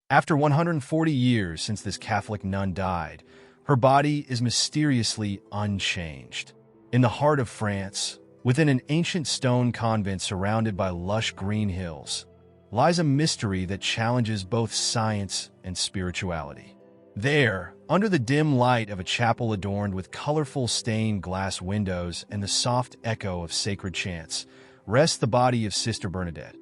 After 140 years since this Catholic nun died, her body is mysteriously unchanged. In the heart of France, within an ancient stone convent surrounded by lush green hills, lies a mystery that challenges both science and spirituality. There, under the dim light of a chapel adorned with colorful stained glass windows and the soft echo of sacred chants, rests the body of Sister Bernadette,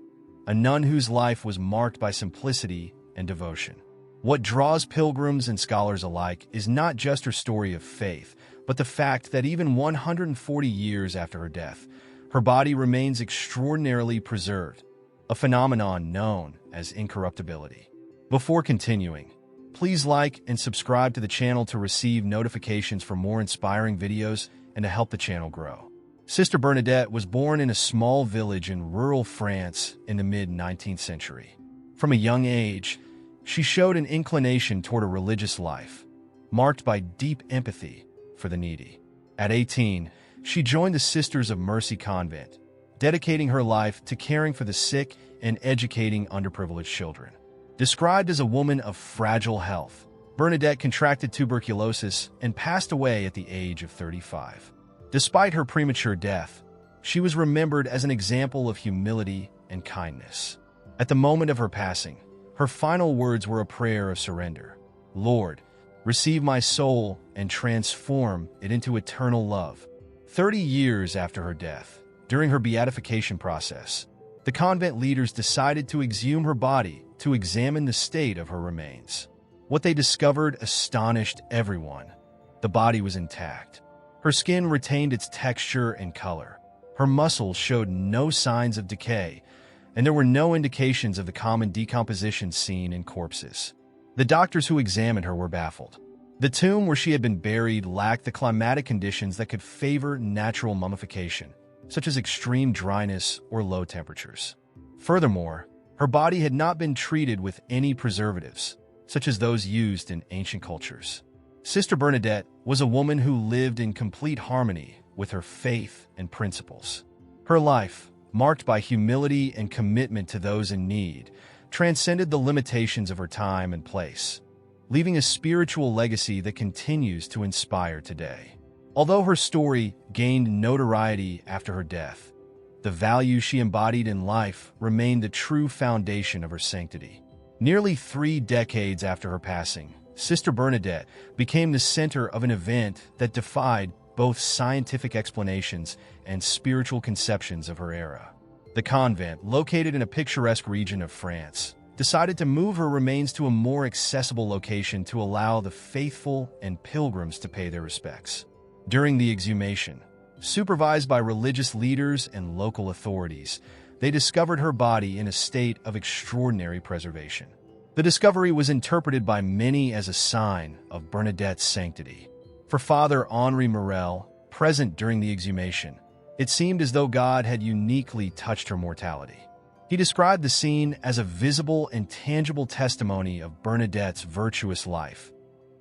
a nun whose life was marked by simplicity and devotion. What draws pilgrims and scholars alike is not just her story of faith, but the fact that even 140 years after her death, her body remains extraordinarily preserved, a phenomenon known as incorruptibility. Before continuing, please like and subscribe to the channel to receive notifications for more inspiring videos and to help the channel grow. Sister Bernadette was born in a small village in rural France in the mid-19th century. From a young age, she showed an inclination toward a religious life, marked by deep empathy for the needy. At 18, she joined the Sisters of Mercy convent, dedicating her life to caring for the sick and educating underprivileged children. Described as a woman of fragile health, Bernadette contracted tuberculosis and passed away at the age of 35. Despite her premature death, she was remembered as an example of humility and kindness. At the moment of her passing, her final words were a prayer of surrender. "Lord, receive my soul and transform it into eternal love." 30 years after her death, during her beatification process, the convent leaders decided to exhume her body to examine the state of her remains. What they discovered astonished everyone. The body was intact. Her skin retained its texture and color. Her muscles showed no signs of decay, and there were no indications of the common decomposition seen in corpses. The doctors who examined her were baffled. The tomb where she had been buried lacked the climatic conditions that could favor natural mummification, such as extreme dryness or low temperatures. Furthermore, her body had not been treated with any preservatives, such as those used in ancient cultures. Sister Bernadette was a woman who lived in complete harmony with her faith and principles. Her life, marked by humility and commitment to those in need, transcended the limitations of her time and place, leaving a spiritual legacy that continues to inspire today. Although her story gained notoriety after her death, the values she embodied in life remained the true foundation of her sanctity. Nearly 3 decades after her passing, Sister Bernadette became the center of an event that defied both scientific explanations and spiritual conceptions of her era. The convent, located in a picturesque region of France, decided to move her remains to a more accessible location to allow the faithful and pilgrims to pay their respects. During the exhumation, supervised by religious leaders and local authorities, they discovered her body in a state of extraordinary preservation. The discovery was interpreted by many as a sign of Bernadette's sanctity. For Father Henri Morel, present during the exhumation, it seemed as though God had uniquely touched her mortality. He described the scene as a visible and tangible testimony of Bernadette's virtuous life,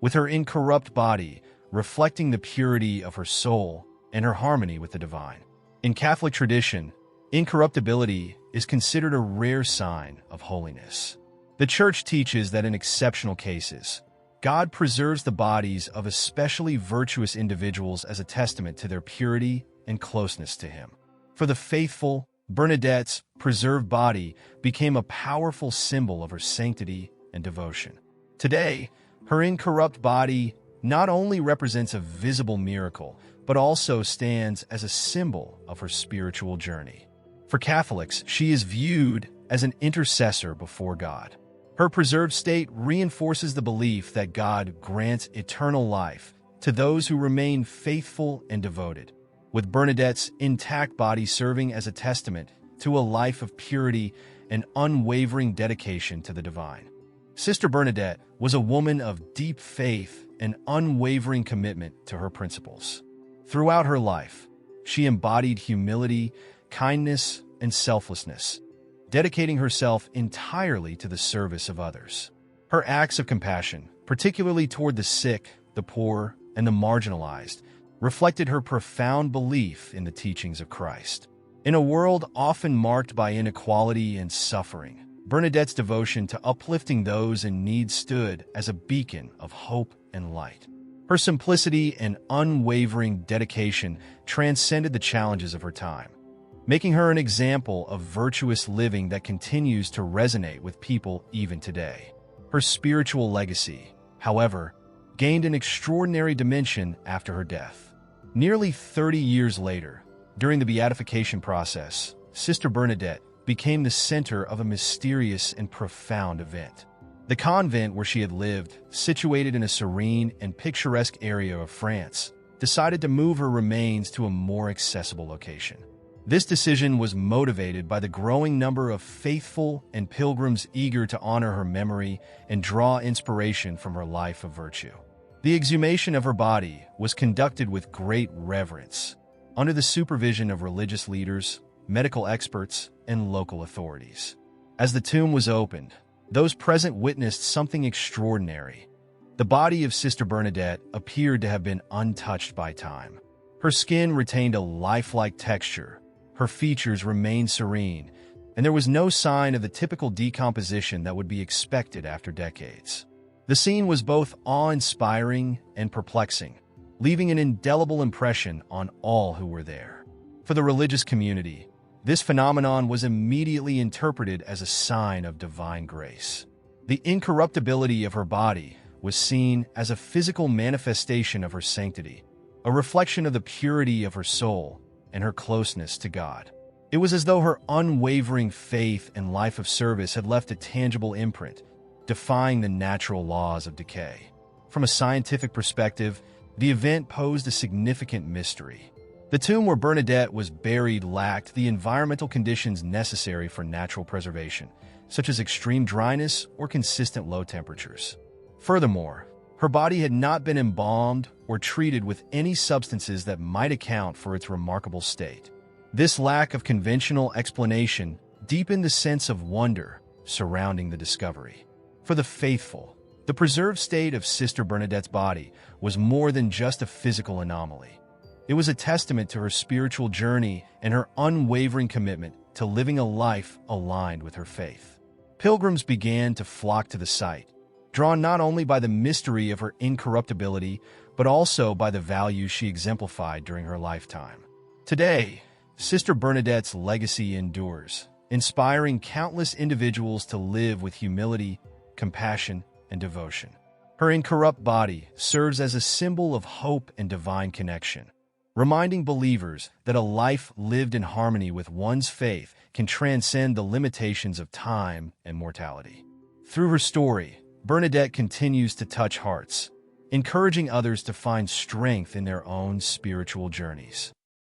with her incorrupt body reflecting the purity of her soul and her harmony with the divine. In Catholic tradition, incorruptibility is considered a rare sign of holiness. The Church teaches that in exceptional cases, God preserves the bodies of especially virtuous individuals as a testament to their purity and closeness to Him. For the faithful, Bernadette's preserved body became a powerful symbol of her sanctity and devotion. Today, her incorrupt body not only represents a visible miracle, but also stands as a symbol of her spiritual journey. For Catholics, she is viewed as an intercessor before God. Her preserved state reinforces the belief that God grants eternal life to those who remain faithful and devoted, with Bernadette's intact body serving as a testament to a life of purity and unwavering dedication to the divine. Sister Bernadette was a woman of deep faith and unwavering commitment to her principles. Throughout her life, she embodied humility, kindness, and selflessness, dedicating herself entirely to the service of others. Her acts of compassion, particularly toward the sick, the poor, and the marginalized, reflected her profound belief in the teachings of Christ. In a world often marked by inequality and suffering, Bernadette's devotion to uplifting those in need stood as a beacon of hope and light. Her simplicity and unwavering dedication transcended the challenges of her time, making her an example of virtuous living that continues to resonate with people even today. Her spiritual legacy, however, gained an extraordinary dimension after her death. Nearly 30 years later, during the beatification process, Sister Bernadette became the center of a mysterious and profound event. The convent where she had lived, situated in a serene and picturesque area of France, decided to move her remains to a more accessible location. This decision was motivated by the growing number of faithful and pilgrims eager to honor her memory and draw inspiration from her life of virtue. The exhumation of her body was conducted with great reverence, under the supervision of religious leaders, medical experts, and local authorities. As the tomb was opened, those present witnessed something extraordinary. The body of Sister Bernadette appeared to have been untouched by time. Her skin retained a lifelike texture, her features remained serene, and there was no sign of the typical decomposition that would be expected after decades. The scene was both awe-inspiring and perplexing, leaving an indelible impression on all who were there. For the religious community, this phenomenon was immediately interpreted as a sign of divine grace. The incorruptibility of her body was seen as a physical manifestation of her sanctity, a reflection of the purity of her soul and her closeness to God. It was as though her unwavering faith and life of service had left a tangible imprint, defying the natural laws of decay. From a scientific perspective, the event posed a significant mystery. The tomb where Bernadette was buried lacked the environmental conditions necessary for natural preservation, such as extreme dryness or consistent low temperatures. Furthermore, her body had not been embalmed or treated with any substances that might account for its remarkable state. This lack of conventional explanation deepened the sense of wonder surrounding the discovery. For the faithful, the preserved state of Sister Bernadette's body was more than just a physical anomaly. It was a testament to her spiritual journey and her unwavering commitment to living a life aligned with her faith. Pilgrims began to flock to the site, drawn not only by the mystery of her incorruptibility, but also by the values she exemplified during her lifetime. Today, Sister Bernadette's legacy endures, inspiring countless individuals to live with humility, compassion, and devotion. Her incorrupt body serves as a symbol of hope and divine connection, reminding believers that a life lived in harmony with one's faith can transcend the limitations of time and mortality. Through her story, Bernadette continues to touch hearts, encouraging others to find strength in their own spiritual journeys.